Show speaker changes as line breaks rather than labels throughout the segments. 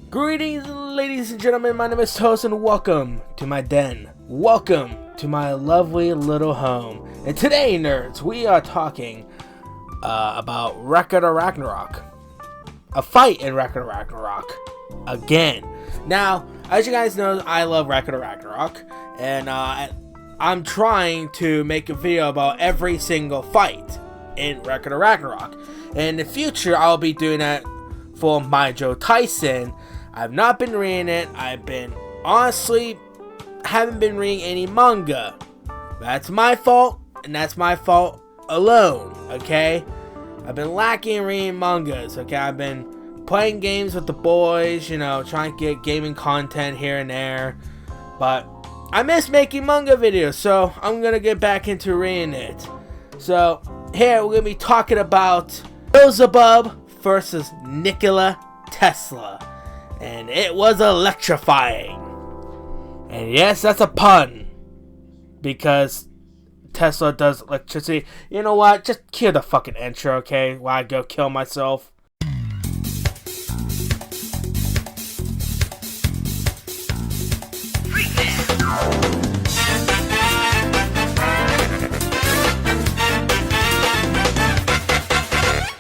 Greetings, ladies and gentlemen, my name is Tolos and welcome to my den. Welcome to my lovely little home. And today, nerds, we are talking about Record of Ragnarok. A fight in Record of Ragnarok. Again. Now, as you guys know, I love Record of Ragnarok. And I'm trying to make a video about every single fight in Record of Ragnarok. And in the future, I'll be doing that for my Joe Tyson. I've not been reading it. Honestly, haven't been reading any manga. That's my fault, and that's my fault alone, okay? I've been lacking in reading mangas, okay? I've been playing games with the boys, you know, trying to get gaming content here and there. But I miss making manga videos, so I'm gonna get back into reading it. So, here we're gonna be talking about Beelzebub versus Nikola Tesla. And it was electrifying. And yes, that's a pun. Because Tesla does electricity. You know what? Just kill the fucking intro, okay? While I go kill myself.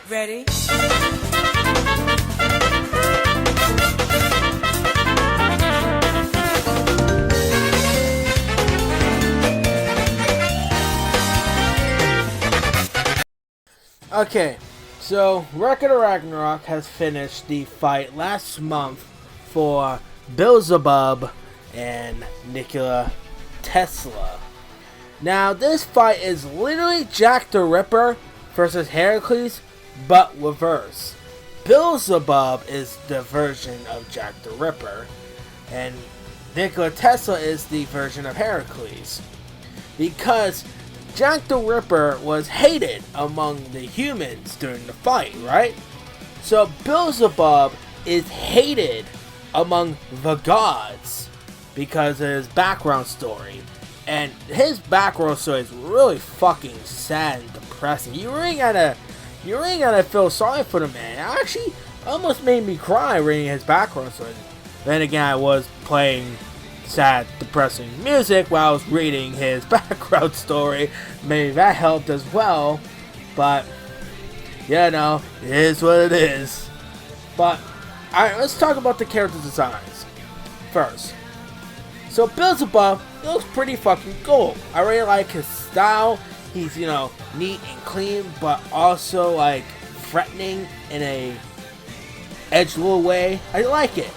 Ready?
Okay, so Record of Ragnarok has finished the fight last month for Beelzebub and Nikola Tesla. Now, this fight is literally Jack the Ripper versus Heracles, but reverse. Beelzebub is the version of Jack the Ripper, and Nikola Tesla is the version of Heracles. Because Jack the Ripper was hated among the humans during the fight, right? So Beelzebub is hated among the gods because of his background story. And his background story is really fucking sad and depressing. You really gotta feel sorry for the man. It actually almost made me cry reading his background story. Then again, I was playing sad, depressing music while I was reading his background story. Maybe that helped as well. But, yeah, no, it is what it is. But, alright, let's talk about the character designs first. So, Beelzebub, he looks pretty fucking cool. I really like his style. He's, you know, neat and clean, but also, like, threatening in a edgelord way. I like it.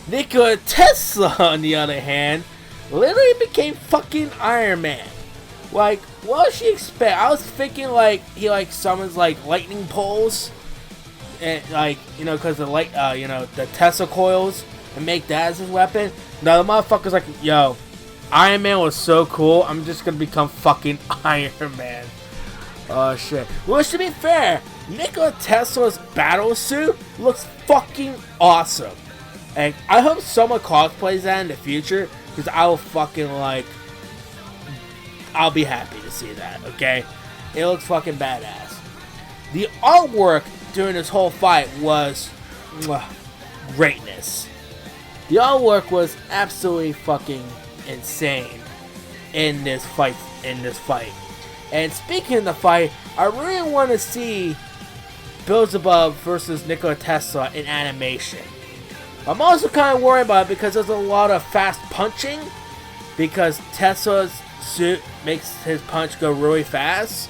Nikola Tesla, on the other hand, literally became fucking Iron Man. Like, what did she expect? I was thinking, like, he, like, summons, like, lightning poles. And, like, you know, because the light, you know, the Tesla coils. And make that as his weapon. No, the motherfucker's like, yo, Iron Man was so cool. I'm just gonna become fucking Iron Man. Oh, shit. Well, to be fair, Nikola Tesla's battle suit looks fucking awesome. And I hope someone cosplays that in the future, because I will fucking, like, I'll be happy to see that, okay? It looks fucking badass. The artwork during this whole fight was greatness. The artwork was absolutely fucking insane in this fight. And speaking of the fight, I really want to see Beelzebub versus Nikola Tesla in animation. I'm also kind of worried about it because there's a lot of fast punching. Because Tesla's suit makes his punch go really fast.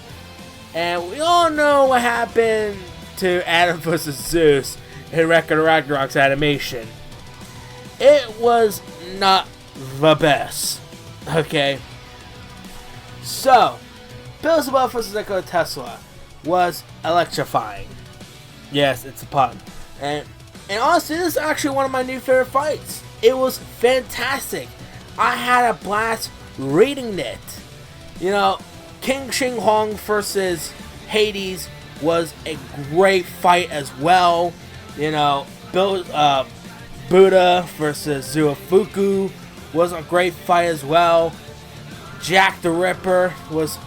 And we all know what happened to Adam vs. Zeus in Record of Ragnarok's animation. It was not the best. Okay? So, Beelzebub vs. Nikola Tesla was electrifying. Yes, it's a pun. And honestly, this is actually one of my new favorite fights. It was fantastic. I had a blast reading it. You know, King Shing Hong versus Hades was a great fight as well. You know, Buddha versus Zuofuku was a great fight as well. Jack the Ripper was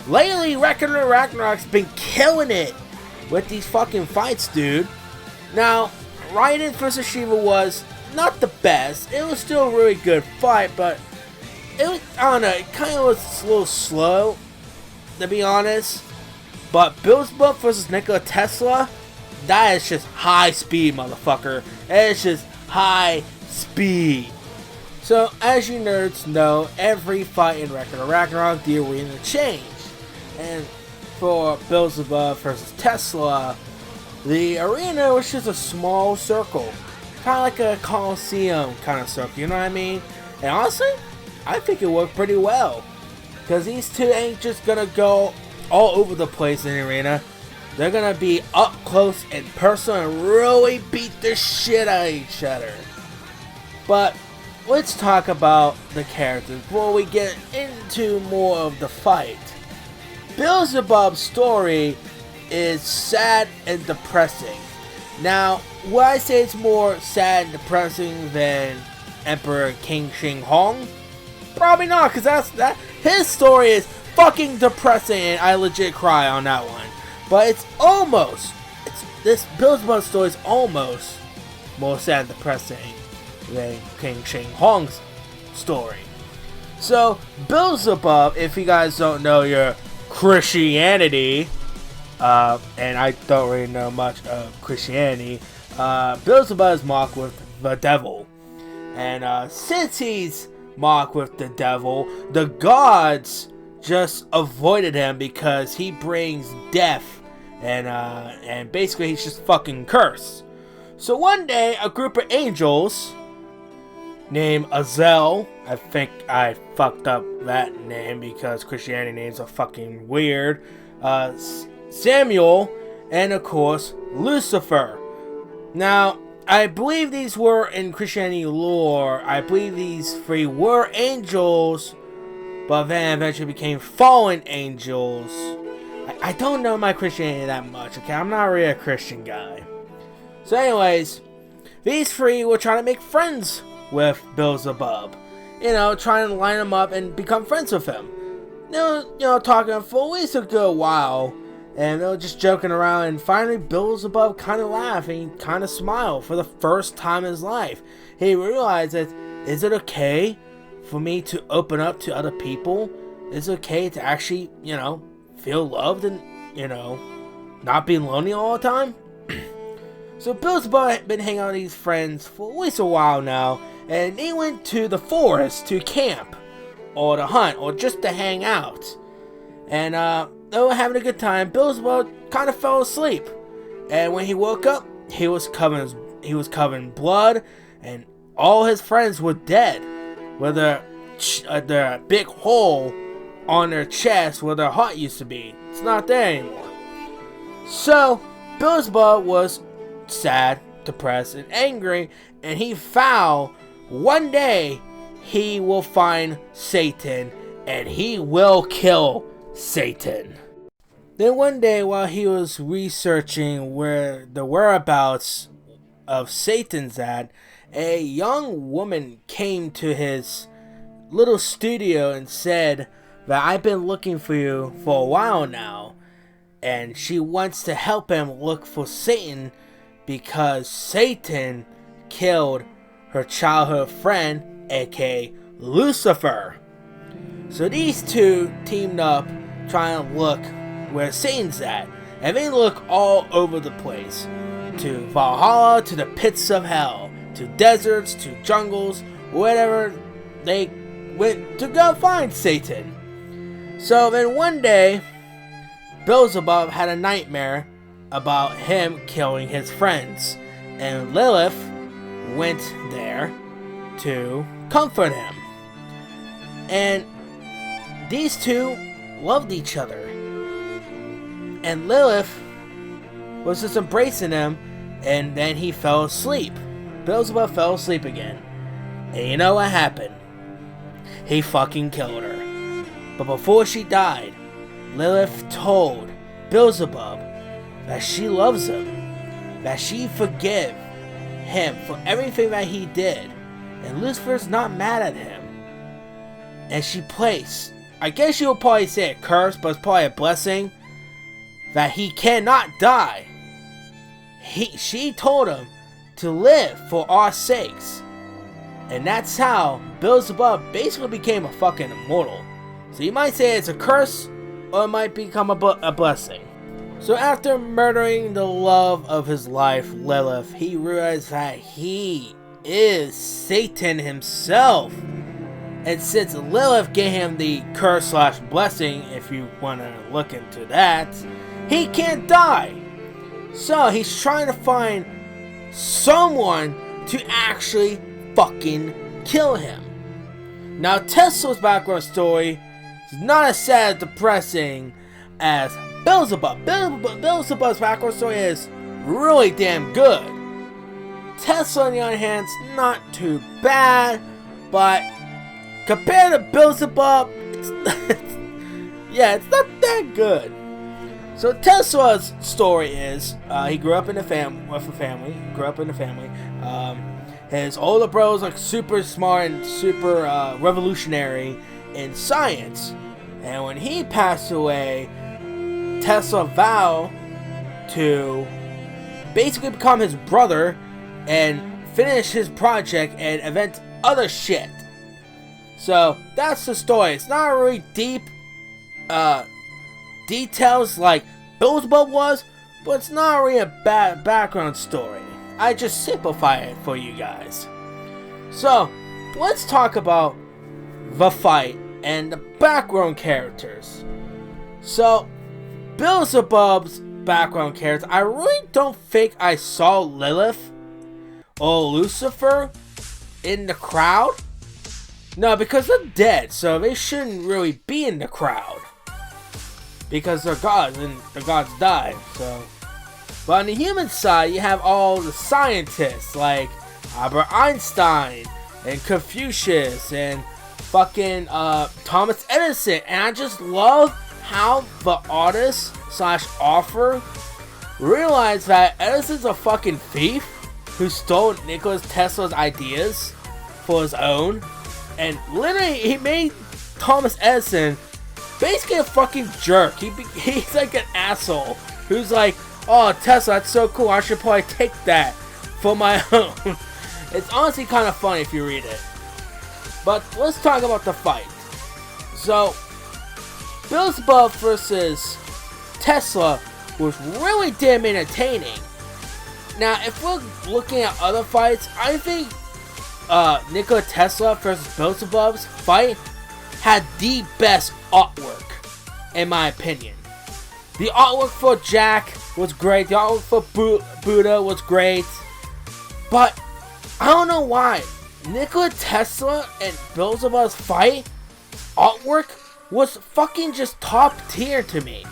Lately, Record of Ragnarok's been killing it with these fucking fights, dude. Now, Raiden vs. Shiva was not the best. It was still a really good fight, but it was, I don't know, it kind of was a little slow, to be honest. But Beelzebub vs. Nikola Tesla, that is just high speed, motherfucker. It's just high speed. So, as you nerds know, every fight in Record of Ragnarok, the arena changed. And for Beelzebub vs. Tesla, the arena was just a small circle. Kind of like a Coliseum kind of circle, you know what I mean? And honestly, I think it worked pretty well. Because these two ain't just gonna go all over the place in the arena. They're gonna be up close and personal and really beat the shit out of each other. But let's talk about the characters before we get into more of the fight. Beelzebub's story is sad and depressing. Now, would I say it's more sad and depressing than Emperor King Shing Hong? Probably not, because his story is fucking depressing and I legit cry on that one. But it's this Beelzebub story is almost more sad and depressing than King Shing Hong's story. So, Beelzebub, if you guys don't know your Christianity, and I don't really know much of Christianity, Beelzebub is mocked with the devil. And since he's mocked with the devil, the gods just avoided him because he brings death, and basically he's just fucking cursed. So one day, a group of angels named Azel, I think I fucked up that name because Christianity names are fucking weird, Samuel, and of course, Lucifer. Now, I believe these were, in Christianity lore, I believe these three were angels, but then eventually became fallen angels. I don't know my Christianity that much, okay? I'm not really a Christian guy. So anyways, these three were trying to make friends with Beelzebub. You know, trying to line him up and become friends with him. They were, talking for at least a good while. And they were just joking around, and finally Beelzebub kind of laughed and he kind of smiled for the first time in his life. He realized that, is it okay for me to open up to other people? Is it okay to actually, feel loved and, not be lonely all the time? So Beelzebub had been hanging out with these friends for at least a while now, and they went to the forest to camp, or to hunt, or just to hang out. And, they were having a good time. Beelzebub kind of fell asleep, and when he woke up, he was covered in blood, and all his friends were dead, with their big hole on their chest where their heart used to be. It's not there anymore. So Beelzebub was sad, depressed, and angry, and he vowed one day he will find Satan, and he will kill Satan. Then one day, while he was researching where the whereabouts of Satan's at, a young woman came to his little studio and said that I've been looking for you for a while now, and she wants to help him look for Satan because Satan killed her childhood friend, aka Lucifer. So these two teamed up trying to look where Satan's at, and they look all over the place, to Valhalla, to the pits of hell, to deserts, to jungles, whatever. They went to go find Satan. So then one day, Beelzebub had a nightmare about him killing his friends, and Lilith went there to comfort him. And these two loved each other, and Lilith was just embracing him, and then he fell asleep. Beelzebub fell asleep again, and you know what happened? He fucking killed her. But before she died, Lilith told Beelzebub that she loves him, that she forgive him for everything that he did, and Lucifer's not mad at him. And she placed, I guess you would probably say a curse, but it's probably a blessing, that he cannot die. She told him to live for our sakes. And that's how Beelzebub basically became a fucking immortal. So you might say it's a curse, or it might become a blessing. So after murdering the love of his life, Lilith, he realized that he is Satan himself. And since Lilith gave him the curse/blessing, if you want to look into that, he can't die. So he's trying to find someone to actually fucking kill him. Now Tesla's background story is not as sad and depressing as Beelzebub. Beelzebub's background story is really damn good. Tesla, on the other hand, is not too bad, but compared to Beelzebub, it's not that good. So Tesla's story is he grew up in a family. His older brother was like super smart and super revolutionary in science, and when he passed away, Tesla vowed to basically become his brother and finish his project and invent other shit. So that's the story. It's not really deep details like Beelzebub was, but it's not really a bad background story. I just simplify it for you guys. So let's talk about the fight and the background characters. So Beelzebub's background characters, I really don't think I saw Lilith or Lucifer in the crowd. No, because they're dead, so they shouldn't really be in the crowd. Because they're gods, and the gods died, so. But on the human side, you have all the scientists, like Albert Einstein, and Confucius, and fucking Thomas Edison. And I just love how the artist/author realized that Edison's a fucking thief who stole Nikola Tesla's ideas for his own. And literally, he made Thomas Edison basically a fucking jerk. He's like an asshole who's like, oh, Tesla, that's so cool. I should probably take that for my own. It's honestly kind of funny if you read it. But let's talk about the fight. So, Beelzebub versus Tesla was really damn entertaining. Now, if we're looking at other fights, I think Nikola Tesla versus Beelzebub's fight had the best artwork, in my opinion. The artwork for Jack was great. The artwork for Buddha was great. But I don't know why Nikola Tesla and Beelzebub's fight artwork was fucking just top tier to me.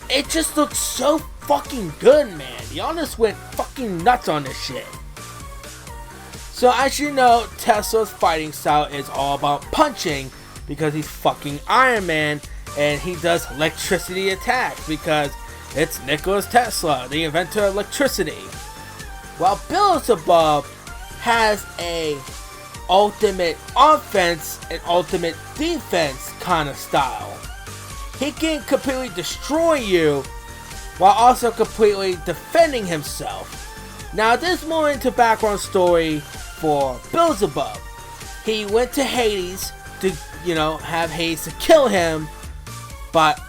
It just looks so fucking good, man. The artist went fucking nuts on this shit. So as you know, Tesla's fighting style is all about punching because he's fucking Iron Man, and he does electricity attacks because it's Nikola Tesla, the inventor of electricity. While Beelzebub has a ultimate offense and ultimate defense kind of style. He can completely destroy you while also completely defending himself. Now there's more into background story for Beelzebub. He went to Hades to, have Hades to kill him, but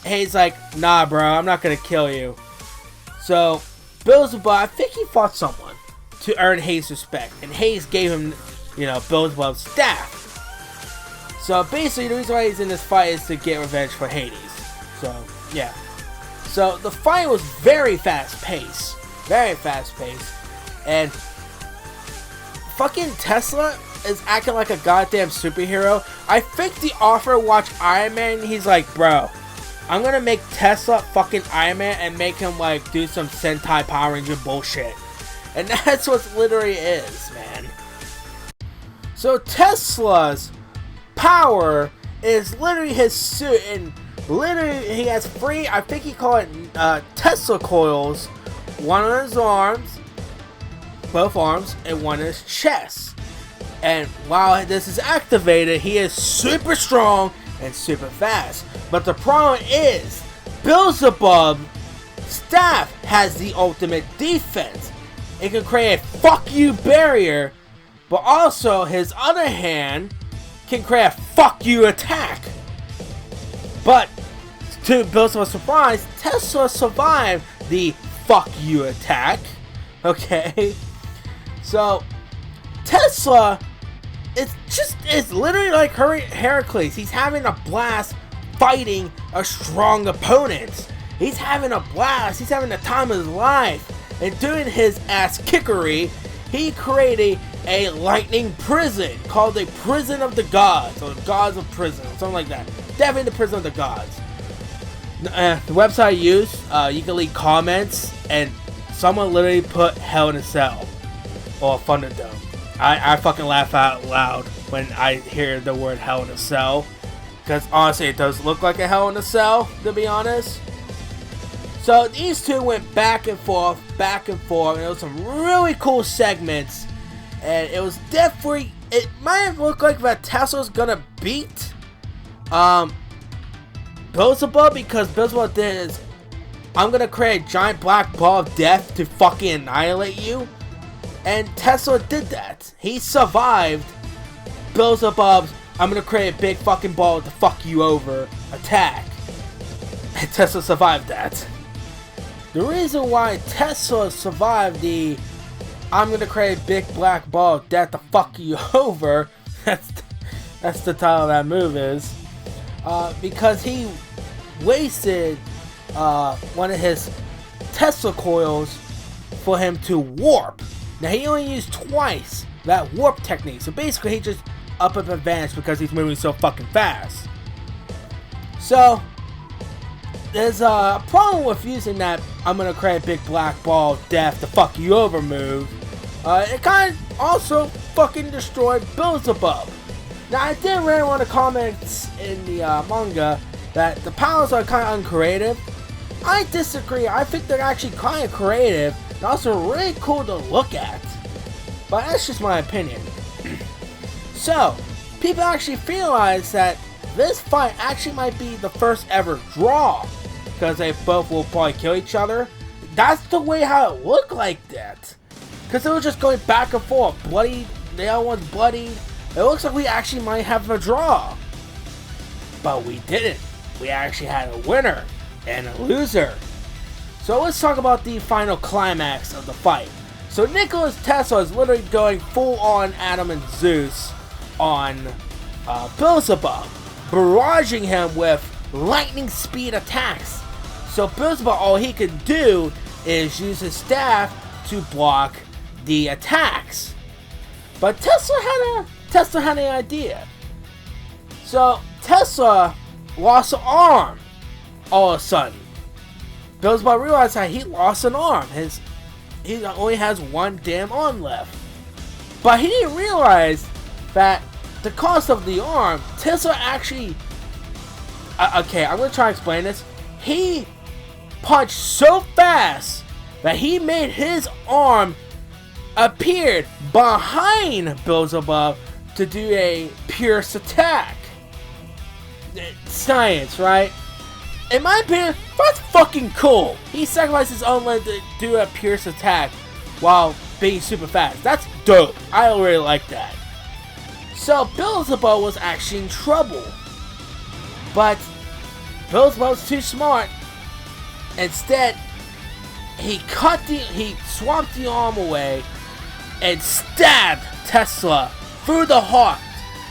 Hades like, nah bro, I'm not gonna kill you. So Beelzebub, I think he fought someone to earn Hades' respect, and Hades gave him, Beelzebub's staff. So basically the reason why he's in this fight is to get revenge for Hades. So yeah. So the fight was very fast paced. And fucking Tesla is acting like a goddamn superhero. I think the author watched Iron Man, he's like, bro, I'm gonna make Tesla fucking Iron Man and make him like do some Sentai Power Ranger bullshit. And that's what literally is, man. So Tesla's power is literally his suit, and literally he has three, I think he called it Tesla coils, one on his arms, both arms, and one in his chest. And while this is activated, he is super strong and super fast. But the problem is, Beelzebub's staff has the ultimate defense. it can create a fuck you barrier, but also his other hand can create a fuck you attack. But to Beelzebub's surprise, Tesla survived the fuck you attack. Okay, so Tesla it's literally like Heracles. He's having a blast fighting a strong opponent. He's having a blast. He's having the time of his life. And doing his ass kickery, he created a lightning prison called the Prison of the Gods, or the Gods of Prison, something like that. Definitely the Prison of the Gods. The website I use, you can leave comments, and someone literally put Hell in a Cell or Thunderdome. I fucking laugh out loud when I hear the word Hell in a Cell, because honestly it does look like a Hell in a Cell, to be honest. So these two went back and forth, and there was some really cool segments, and it was definitely, it might have looked like that Tesla's gonna beat Beelzebub, because Beelzebub did is, I'm gonna create a giant black ball of death to fucking annihilate you. And Tesla did that. He survived Beelzebub's I'm gonna create a big fucking ball to fuck you over attack. And Tesla survived that. The reason why Tesla survived the I'm gonna create a big black ball of death to fuck you over, that's the title of that move is, because he wasted one of his Tesla coils for him to warp. Now he only used twice that warp technique, so basically he just up advantage because he's moving so fucking fast. So there's a problem with using that I'm gonna create a big black ball of death to fuck you over move. It kind of also fucking destroyed Beelzebub. Now I did read one of the comments in the manga that the powers are kind of uncreative. I disagree. I think they're actually kind of creative and also really cool to look at. But that's just my opinion. So, people actually realize that this fight actually might be the first ever draw, because they both will probably kill each other. That's the way how it looked like that. Because it was just going back and forth. Bloody, the other one's bloody. It looks like we actually might have a draw. But we didn't. We actually had a winner and a loser. So let's talk about the final climax of the fight. So Nikola's Tesla is literally going full on Adam and Zeus on Beelzebub, barraging him with lightning speed attacks. So Beelzebub, all he can do is use his staff to block the attacks. But Tesla had an idea. So Tesla lost an arm all of a sudden. Beelzebub realized that he lost an arm. He only has one damn arm left. But he didn't realize that the cost of the arm, Tesla actually... okay, I'm going to try to explain this. He punched so fast that he made his arm appeared behind Beelzebub to do a pierce attack. Science, right? In my opinion, that's fucking cool. He sacrificed his own leg to do a pierce attack while being super fast. That's dope. I really like that. So Beelzebub was actually in trouble. But Beelzebub was too smart. Instead, he swapped the arm away and stabbed Tesla through the heart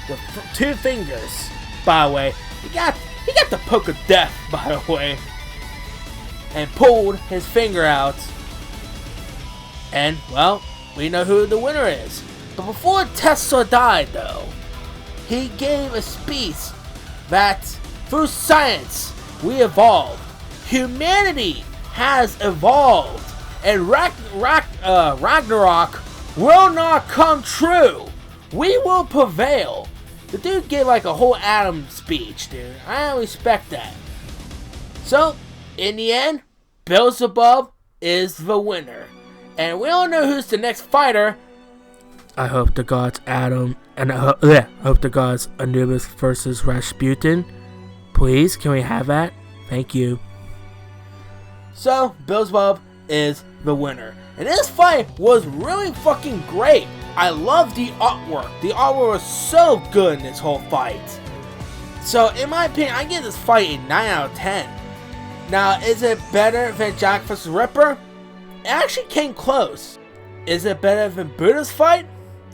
with two fingers. By the way, he got the poke of death, by the way, and pulled his finger out. And, well, we know who the winner is. But before Tesla died, though, he gave a speech that, through science, we evolved. Humanity has evolved. And Ragnarok will not come true. We will prevail. The dude gave like a whole Adam speech, dude. I don't respect that. So, in the end, Beelzebub is the winner. And we don't know who's the next fighter. I hope the gods Adam and I hope the gods Anubis versus Rasputin. Please, can we have that? Thank you. So, Beelzebub is the winner. And this fight was really fucking great. I love the artwork. The artwork was so good in this whole fight. So in my opinion, I give this fight a 9 out of 10. Now, is it better than Jack vs. Ripper? It actually came close. Is it better than Buddha's fight?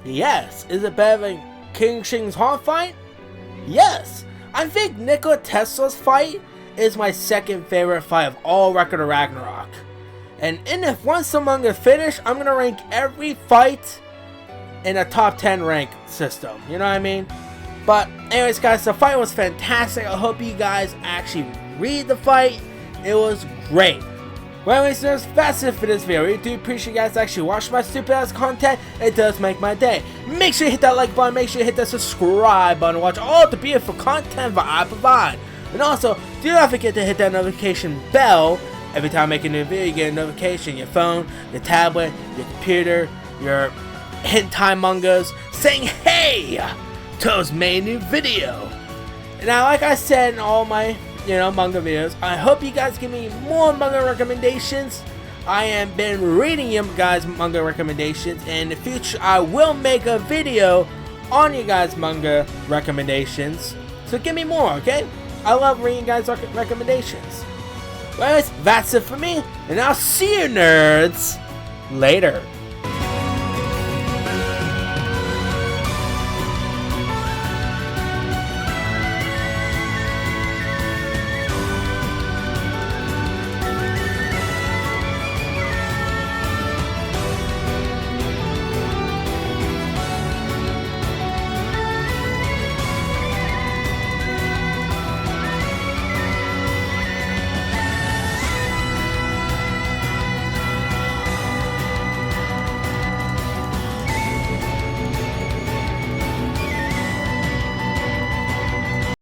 Yes. Is it better than King Shing's Heart fight? Yes. I think Nikola Tesla's fight is my second favorite fight of all Record of Ragnarok. And if once I'm gonna finish, I'm gonna rank every fight in a top 10 rank system. You know what I mean? But anyways, guys, the fight was fantastic. I hope you guys actually read the fight. It was great. Well, anyways, that's it for this video. I really do appreciate you guys actually watching my stupid ass content. It does make my day. Make sure you hit that like button. Make sure you hit that subscribe button. Watch all the beautiful content that I provide. And also, do not forget to hit that notification bell. Every time I make a new video, you get a notification. Your phone, your tablet, your computer, your hentai mangas saying, "Hey, Tolos made a new video." And now, like I said in all my manga videos, I hope you guys give me more manga recommendations. I have been reading you guys manga recommendations, and in the future I will make a video on you guys manga recommendations. So give me more, okay? I love reading guys recommendations. Well, anyways, that's it for me, and I'll see you nerds later.